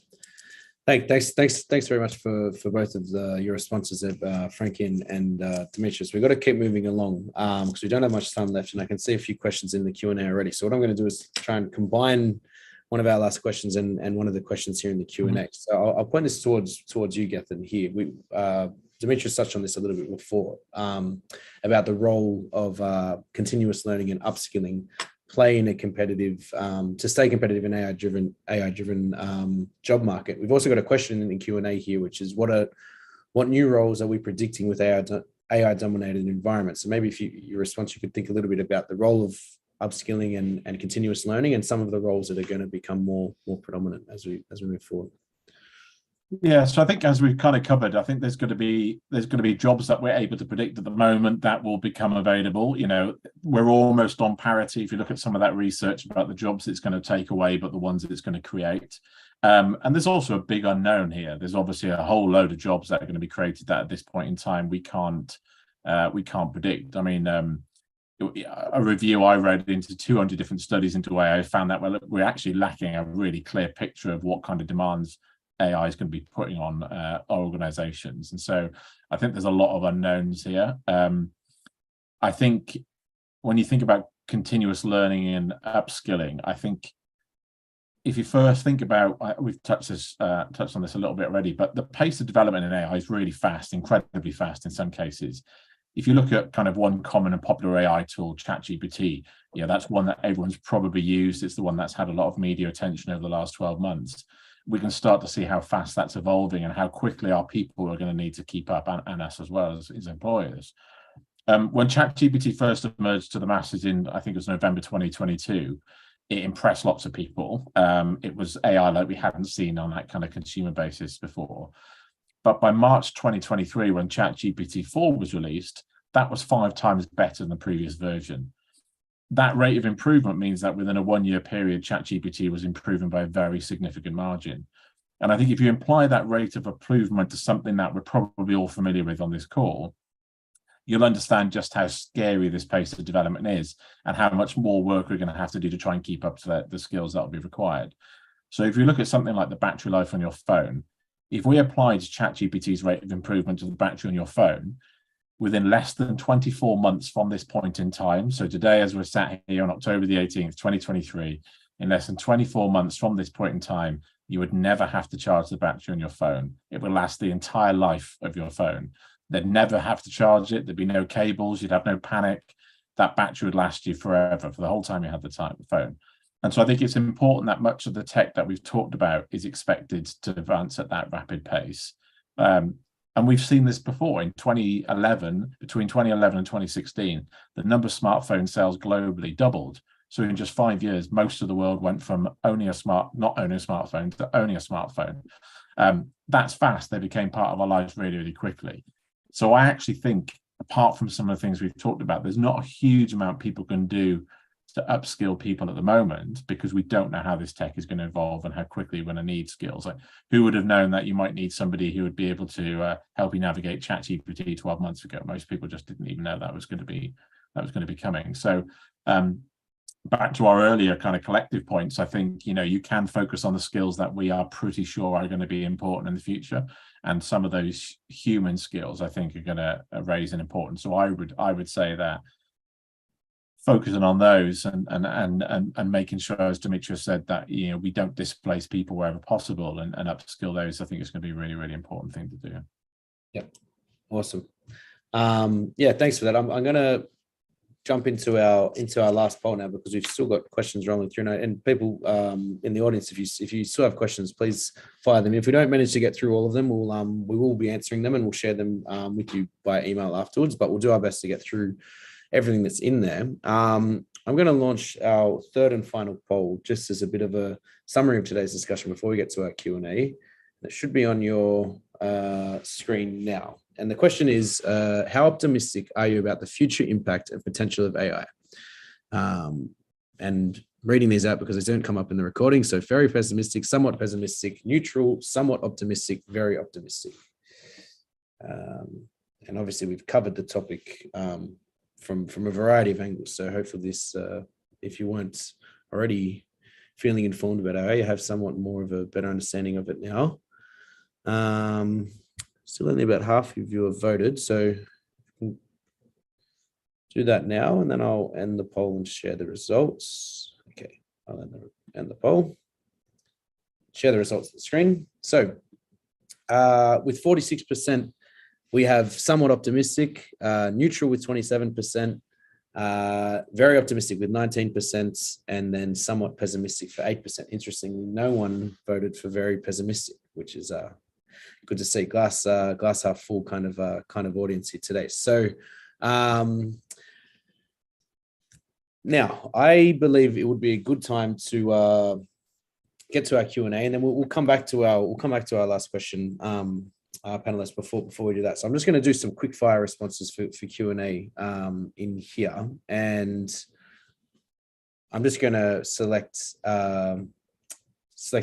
Thanks very much for both of your responses, Frankie and Demetrius. We've got to keep moving along because we don't have much time left, and I can see a few questions in the Q&A already. So what I'm going to do is try and combine one of our last questions and one of the questions here in the Q&A. Mm-hmm. So I'll point this towards you, Gethin, here. Demetrius touched on this a little bit before about the role of continuous learning and upskilling play in a competitive to stay competitive in AI-driven job market. We've also got a question in the Q&A here, which is what new roles are we predicting with AI-dominated environments? So maybe if your response, you could think a little bit about the role of upskilling and continuous learning and some of the roles that are going to become more predominant as we move forward.
Yeah, so I think as we've kind of covered, I think there's going to be jobs that we're able to predict at the moment that will become available. We're almost on parity if you look at some of that research about the jobs it's going to take away, but the ones that it's going to create. And there's also a big unknown here. There's obviously a whole load of jobs that are going to be created that at this point in time we can't predict. I mean, a review I read into 200 different studies into AI found that we're actually lacking a really clear picture of what kind of demands AI is going to be putting on our organizations. And so I think there's a lot of unknowns here. I think when you think about continuous learning and upskilling, I think if you first think about, we've touched on this a little bit already, but the pace of development in AI is really fast, incredibly fast in some cases. If you look at kind of one common and popular AI tool, ChatGPT, that's one that everyone's probably used. It's the one that's had a lot of media attention over the last 12 months. We can start to see how fast that's evolving and how quickly our people are going to need to keep up, and us as well as employers. When ChatGPT first emerged to the masses in, I think it was November 2022, it impressed lots of people. It was AI like we hadn't seen on that kind of consumer basis before. But by March 2023, when ChatGPT 4 was released, that was 5 times better than the previous version. That rate of improvement means that within a 1-year period, ChatGPT was improving by a very significant margin. And I think if you apply that rate of improvement to something that we're probably all familiar with on this call, you'll understand just how scary this pace of development is and how much more work we're going to have to do to try and keep up to the skills that will be required. So if you look at something like the battery life on your phone, if we applied ChatGPT's rate of improvement to the battery on your phone, within less than 24 months from this point in time, so today as we're sat here on October the 18th, 2023, in less than 24 months from this point in time, you would never have to charge the battery on your phone. It would last the entire life of your phone. They'd never have to charge it. There'd be no cables. You'd have no panic. That battery would last you forever, for the whole time you had the phone. And so I think it's important that much of the tech that we've talked about is expected to advance at that rapid pace. And we've seen this before in 2011, between 2011 and 2016, the number of smartphone sales globally doubled. So in just 5 years, most of the world went from not owning a smartphone to owning a smartphone. That's fast. They became part of our lives really, really quickly. So I actually think, apart from some of the things we've talked about, there's not a huge amount people can do to upskill people at the moment, because we don't know how this tech is going to evolve and how quickly we're going to need skills. Like, who would have known that you might need somebody who would be able to help you navigate ChatGPT 12 months ago? Most people just didn't even know that was going to be coming. So back to our earlier kind of collective points, I think, you can focus on the skills that we are pretty sure are going to be important in the future, and some of those human skills I think are going to raise in importance. So I would say that focusing on those and making sure, as Demetrius said, that we don't displace people wherever possible, and upskill those, I think it's going to be a really, really important thing to do.
Yep, awesome. Yeah, thanks for that. I'm going to jump into our last poll now, because we've still got questions rolling through now. And people in the audience, if you still have questions, please fire them. If we don't manage to get through all of them, we will be answering them, and we'll share them with you by email afterwards. But we'll do our best to get through everything that's in there. I'm going to launch our third and final poll just as a bit of a summary of today's discussion before we get to our Q&A. It should be on your screen now. And the question is, how optimistic are you about the future impact and potential of AI? And reading these out because they don't come up in the recording. So very pessimistic, somewhat pessimistic, neutral, somewhat optimistic, very optimistic. And obviously we've covered the topic from a variety of angles. So hopefully this, if you weren't already feeling informed about AI, you have somewhat more of a better understanding of it now. Still only about half of you have voted, so do that now, and then I'll end the poll and share the results. Okay, I'll end the poll. Share the results on the screen. So with 46%, we have somewhat optimistic, neutral with 27%, very optimistic with 19%, and then somewhat pessimistic for 8%. Interestingly, no one voted for very pessimistic, which is good to see. Glass half full kind of audience here today. So now I believe it would be a good time to get to our Q&A, and then we'll come back to our last question, panelists, before we do that. So I'm just going to do some quick fire responses for Q&A in here, and I'm just going to select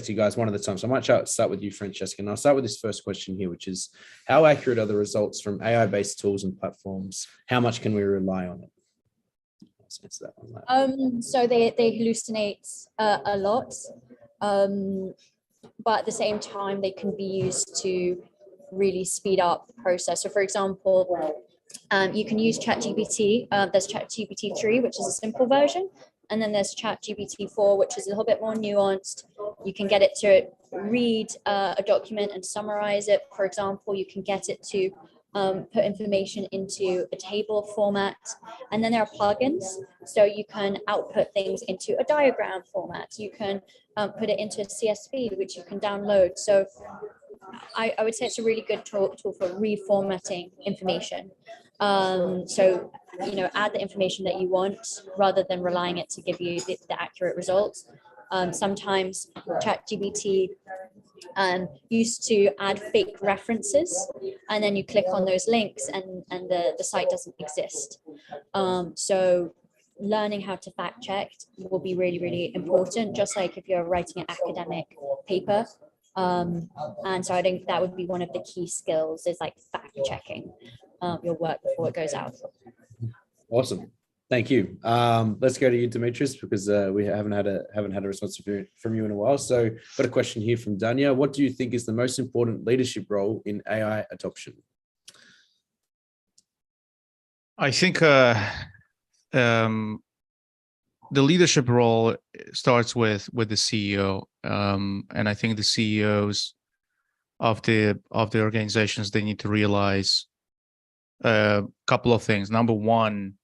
you guys one at a time. So I might start with you, Francesca, and I'll start with this first question here, which is, how accurate are the results from AI-based tools and platforms? How much can we rely on it? Let's answer that one.
So they hallucinate a lot, but at the same time, they can be used to really speed up the process. So for example, you can use ChatGPT. There's ChatGPT 3, which is a simple version. And then there's ChatGPT 4, which is a little bit more nuanced. You can get it to read a document and summarize it. For example, you can get it to put information into a table format. And then there are plugins. So you can output things into a diagram format. You can put it into a CSV, which you can download. So I would say it's a really good tool for reformatting information. So, add the information that you want rather than relying it to give you the accurate results. Sometimes ChatGPT used to add fake references, and then you click on those links and the site doesn't exist. So learning how to fact check will be really, really important, just like if you're writing an academic paper. And so I think that would be one of the key skills, is like fact checking your work before it goes out.
Awesome, thank you. Let's go to you, Demetrius, because we haven't had a response from you in a while. So got a question here from Dania. What do you think is the most important leadership role in AI adoption?
I think the leadership role starts with the CEO, and I think the CEOs of the organizations, they need to realize a couple of things. Number one,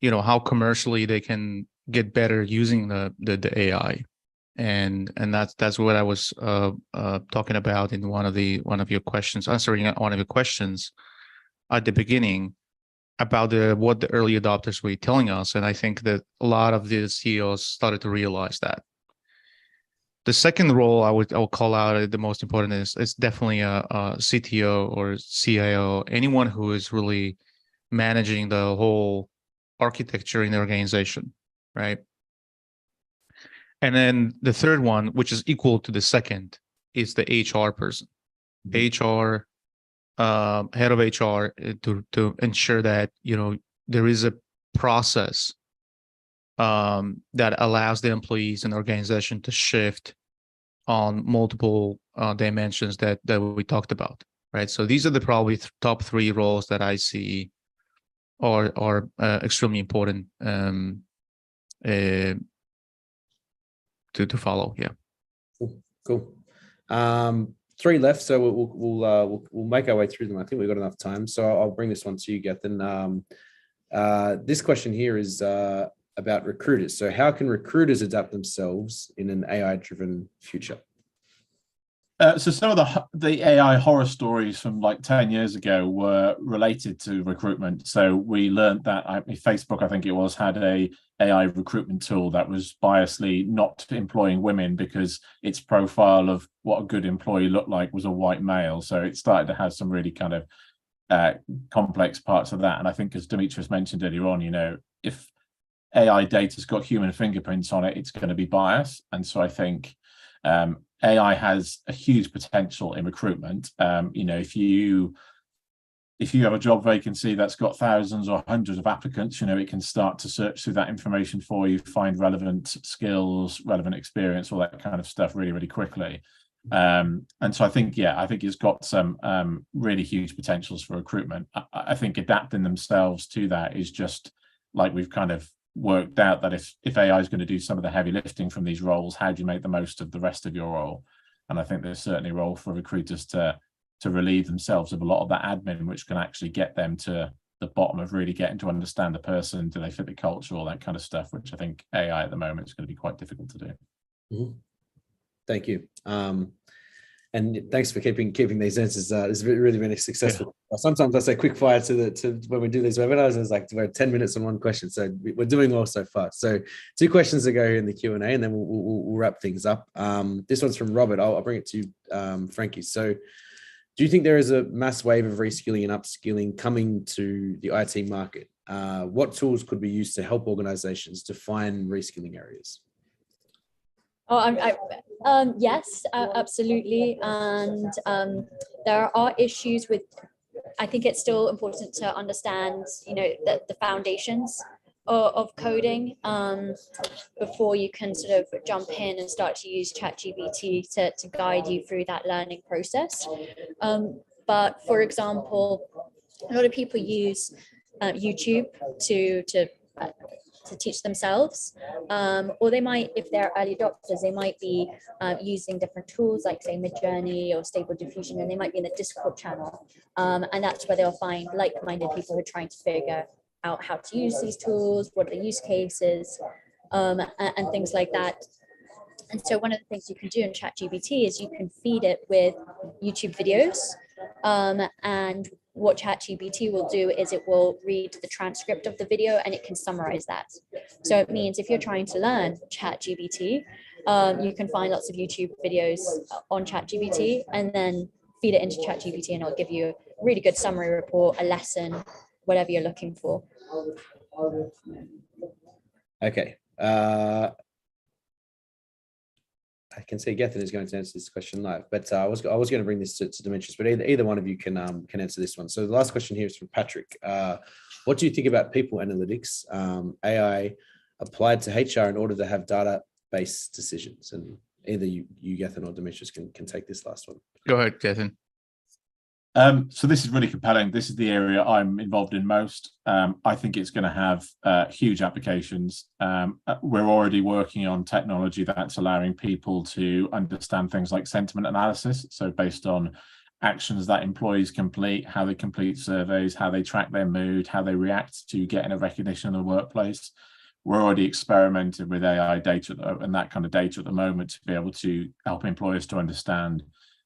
how commercially they can get better using the AI, and that's what I was talking about in one of your questions, answering one of your questions at the beginning. about what the early adopters were telling us, and I think that a lot of the CEOs started to realize that. The second role I would call out the most important is definitely a CTO or CIO, anyone who is really managing the whole architecture in the organization, right? And then the third one, which is equal to the second, is the HR person. HR, head of HR, to ensure that, you know, there is a process that allows the employees and organization to shift on multiple dimensions that we talked about, right? So these are the probably top three roles that I see are extremely important to follow. Yeah.
Cool. Three left, so we'll make our way through them. I think we've got enough time, so I'll bring this one to you, Gethin. This question here is about recruiters. So how can recruiters adapt themselves in an AI-driven future?
So some of the AI horror stories from like 10 years ago were related to recruitment. So we learned that Facebook, I think it was, had a AI recruitment tool that was biasly not employing women because its profile of what a good employee looked like was a white male. So it started to have some really kind of complex parts of that. And I think, as Demetrius mentioned earlier on, you know, if AI data's got human fingerprints on it, it's going to be biased. And so I think AI has a huge potential in recruitment. You know, if you have a job vacancy that's got thousands or hundreds of applicants, you know, it can start to search through that information for you, find relevant skills, relevant experience, all that kind of stuff really, really quickly. And so I think it's got some really huge potentials for recruitment. I think adapting themselves to that is just like we've kind of worked out that if AI is going to do some of the heavy lifting from these roles, how do you make the most of the rest of your role? And I think there's certainly a role for recruiters to relieve themselves of a lot of that admin, which can actually get them to the bottom of really getting to understand the person. Do they fit the culture, all that kind of stuff, which I think AI at the moment is going to be quite difficult to do.
Mm-hmm. Thank you. And thanks for keeping these answers. It's really been successful. Yeah. Sometimes I say quick fire to when we do these webinars, it's like we're 10 minutes on one question. So we're doing well so far. So 2 questions to go here in the Q&A, and then we'll wrap things up. This one's from Robert. I'll bring it to you, Frankie. So do you think there is a mass wave of reskilling and upskilling coming to the IT market? What tools could be used to help organizations define reskilling areas?
Yes, absolutely. And there are issues with, I think it's still important to understand, you know, the foundations of coding before you can sort of jump in and start to use ChatGPT to guide you through that learning process. But for example, a lot of people use YouTube to teach themselves, or they might, if they're early adopters, they might be using different tools like, say, Midjourney or Stable Diffusion, and they might be in the Discord channel, and that's where they'll find like-minded people who are trying to figure out how to use these tools, what are the use cases, and things like that. And so one of the things you can do in ChatGPT is you can feed it with YouTube videos, and what ChatGPT will do is it will read the transcript of the video and it can summarize that. So it means if you're trying to learn ChatGPT, you can find lots of YouTube videos on ChatGPT and then feed it into ChatGPT, and it'll give you a really good summary report, a lesson, whatever you're looking for.
Okay. I can see Gethin is going to answer this question live, but I was going to bring this to Demetrius, but either one of you can answer this one. So the last question here is from Patrick. What do you think about people analytics, AI applied to HR in order to have database decisions? And either you Gethin, or Demetrius can take this last one.
Go ahead, Gethin.
So this is really compelling. This is the area I'm involved in most. I think it's going to have huge applications. We're already working on technology that's allowing people to understand things like sentiment analysis. So based on actions that employees complete, how they complete surveys, how they track their mood, how they react to getting a recognition in the workplace. We're already experimenting with AI data and that kind of data at the moment to be able to help employers to understand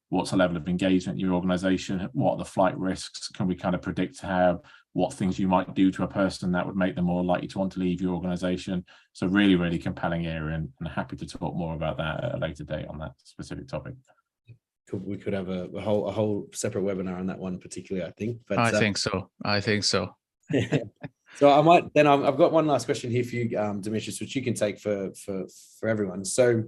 what's the level of engagement in your organization, what are the flight risks, can we kind of predict what things you might do to a person that would make them more likely to want to leave your organization. So really, really compelling area, and happy to talk more about that at a later date on that specific topic.
We could have a whole separate webinar on that one particularly, I think. But
I think so.
So I might then. I've got one last question here for you, Demetrius, which you can take for everyone. So,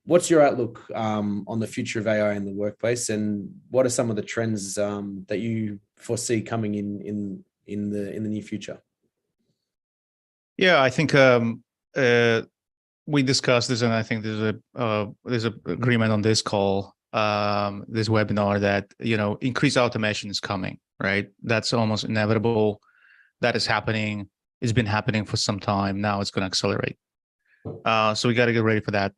what's your outlook on the future of AI in the workplace, and what are some of the trends that you foresee coming in the near future?
Yeah, I think we discussed this, and I think there's a agreement on this call, this webinar, that increased automation is coming, right? That's almost inevitable. That is happening. It's been happening for some time. Now it's going to accelerate. So we got to get ready for that.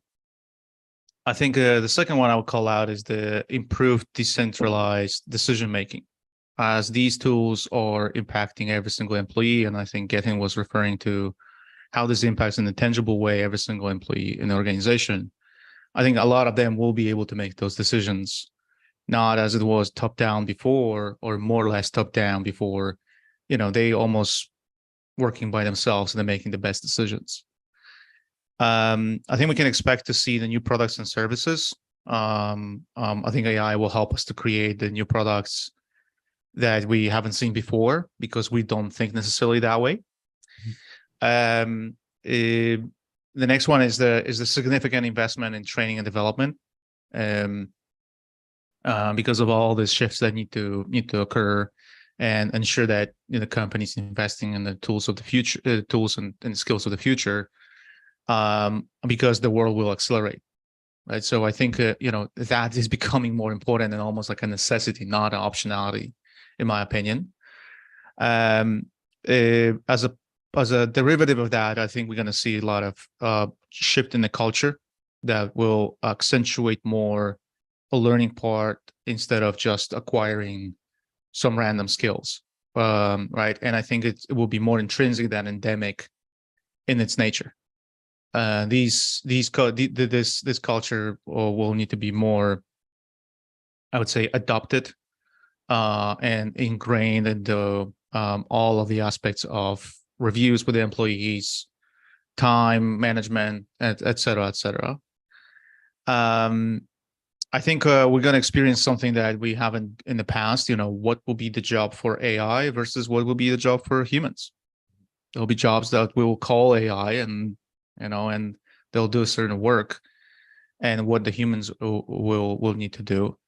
I think the second one I would call out is the improved decentralized decision making, as these tools are impacting every single employee. And I think Gethin was referring to how this impacts in a tangible way every single employee in the organization. I think a lot of them will be able to make those decisions, not as it was top down before, or more or less top down before. They almost working by themselves and they're making the best decisions. I think we can expect to see the new products and services. I think AI will help us to create the new products that we haven't seen before, because we don't think necessarily that way. The next one is the significant investment in training and development, because of all the shifts that need to occur, and ensure that the company's investing in the tools of the future, tools and skills of the future, because the world will accelerate, right? So I think that is becoming more important and almost like a necessity, not an optionality, in my opinion. As a derivative of that, I think we're going to see a lot of shift in the culture that will accentuate more a learning part instead of just acquiring some random skills, right? And I think it will be more intrinsic than endemic in its nature. This culture will need to be more, I would say, adopted and ingrained into all of the aspects of reviews with the employees, time management, et cetera, et cetera. I think we're going to experience something that we haven't in the past. What will be the job for AI versus what will be the job for humans? There'll be jobs that we will call AI, and they'll do a certain work, and what the humans will need to do.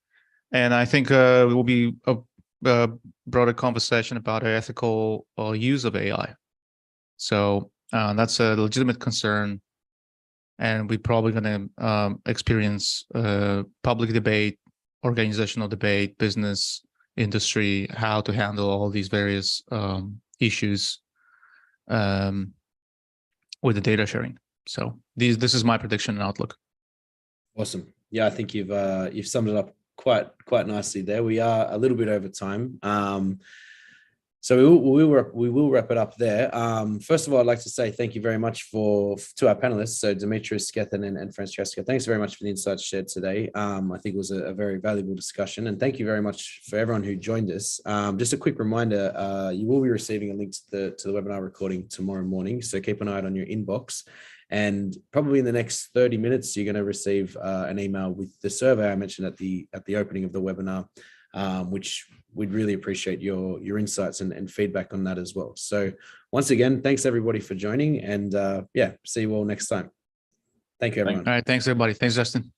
And I think it will be a broader conversation about ethical use of AI. So that's a legitimate concern. And we're probably going to experience public debate, organizational debate, business, industry, how to handle all these various issues with the data sharing. So this is my prediction and outlook. Awesome.
Yeah, I think you've summed it up quite nicely there. We are a little bit over time. So we will wrap it up there. First of all, I'd like to say thank you very much to our panelists. So Demetrius, Gethin, and Francesca, thanks very much for the insights shared today. I think it was a very valuable discussion, and thank you very much for everyone who joined us. Just a quick reminder, you will be receiving a link to the webinar recording tomorrow morning. So keep an eye out on your inbox. And probably in the next 30 minutes, you're going to receive an email with the survey I mentioned at the opening of the webinar, which we'd really appreciate your insights and feedback on that as well. So once again, thanks everybody for joining, and see you all next time. Thank you, everyone.
All right. Thanks, everybody. Thanks, Justin.